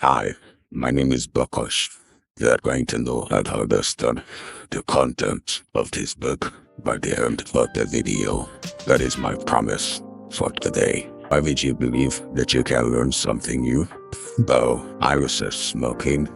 Hi, my name is Bakosh. You are going to know how to understand the content of this book by the end of the video. That is my promise for today. Why would you believe that you can learn something new? Though I research smoking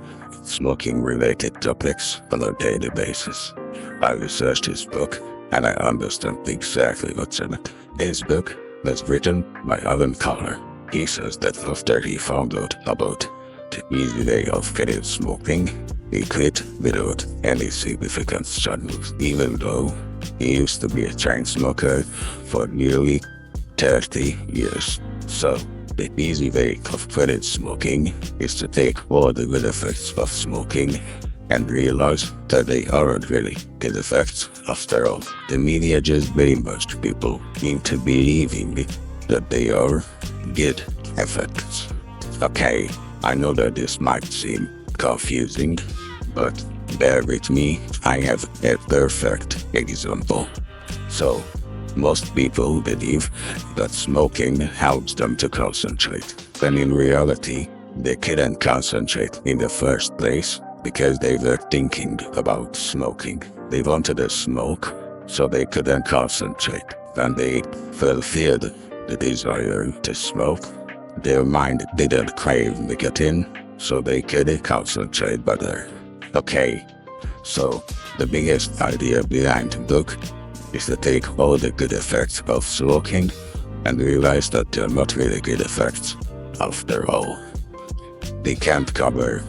related topics on a daily basis. I researched this book and I understand exactly what's in it. This book was written by Carr. He says that after he found out about the easy way of quitting smoking, he quit without any significant struggles, even though he used to be a chain smoker for nearly 30 years. So, the easy way of quitting smoking is to take all the good effects of smoking and realize that they aren't really good effects after all. The media just brainwashed people into believing that they are good effects. Okay, I know that this might seem confusing, but bear with me, I have a perfect example. So, most people believe that smoking helps them to concentrate, when in reality, they couldn't concentrate in the first place because they were thinking about smoking. They wanted to smoke, so they couldn't concentrate, and they fulfilled the desire to smoke. Their mind didn't crave nicotine, so they could concentrate better. Okay, so the biggest idea behind the book is to take all the good effects of smoking and realize that they're not really good effects after all. They can't cover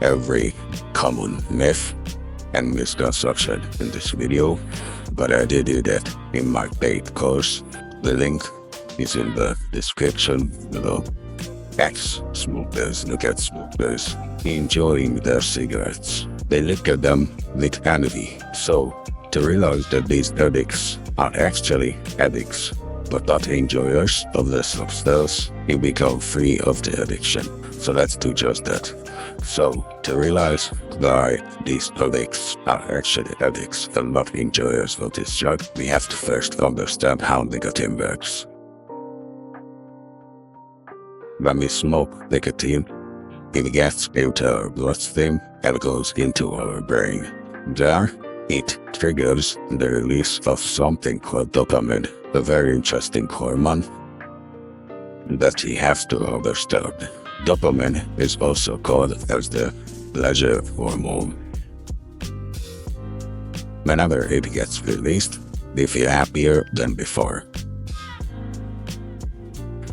every common myth and misconception in this video, but I did do that in my paid course. The link is in the description below. Ex-smokers look at smokers enjoying their cigarettes. They look at them with envy. So, to realize that these addicts are actually addicts, but not enjoyers of the substance, you become free of the addiction. So let's do just that. So, to realize why these addicts are actually addicts and not enjoyers of this drug, we have to first understand how nicotine works. When we smoke nicotine, it gets into our bloodstream and goes into our brain. There, it triggers the release of something called dopamine, a very interesting hormone that we have to understand. Dopamine is also called as the pleasure hormone. Whenever it gets released, we feel happier than before.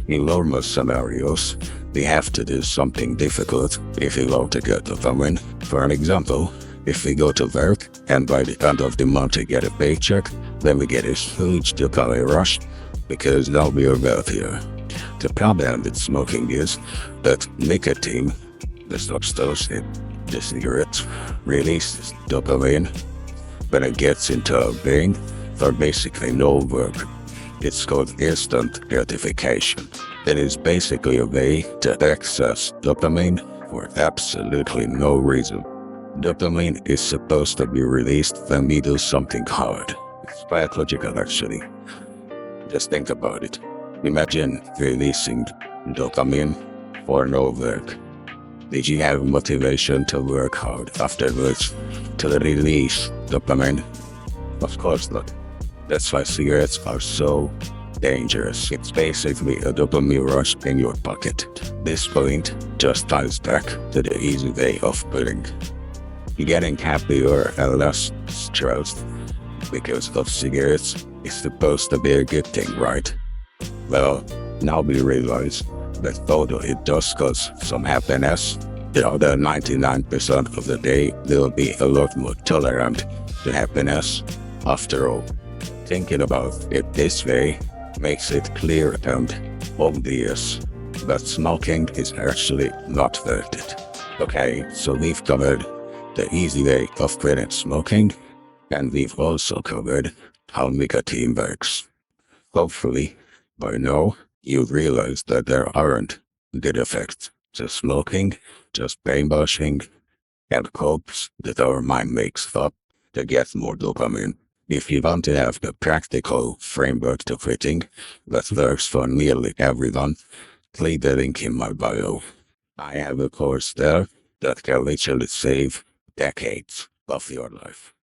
In normal scenarios, we have to do something difficult if we want to get dopamine. For an example, if we go to work and by the end of the month we get a paycheck, then we get a huge dopamine rush because now we are wealthier. The problem with smoking is that nicotine, the substance in the cigarette, releases dopamine when it gets into our brain for basically no work. It's called instant gratification. It is basically a way to access dopamine for absolutely no reason. Dopamine is supposed to be released when we do something hard. It's quite logical actually. Just think about it. Imagine releasing dopamine for no work. Did you have motivation to work hard afterwards to release dopamine? Of course not. That's why cigarettes are so dangerous. It's basically a dopamine rush in your pocket. This point just ties back to the easy way of quitting. Getting happier and less stressed because of cigarettes is supposed to be a good thing, right? Well, now we realize that although it does cause some happiness, the other 99% of the day will be a lot more tolerant to happiness after all. Thinking about it this way makes it clear and obvious that smoking is actually not worth it. Okay, so we've covered the easy way of quitting smoking, and we've also covered how nicotine works. Hopefully, by now, you realize that there aren't good effects to smoking, just brainwashing and hopes that our mind makes up to get more dopamine. If you want to have a practical framework to quitting that works for nearly everyone, click the link in my bio. I have a course there that can literally save decades of your life.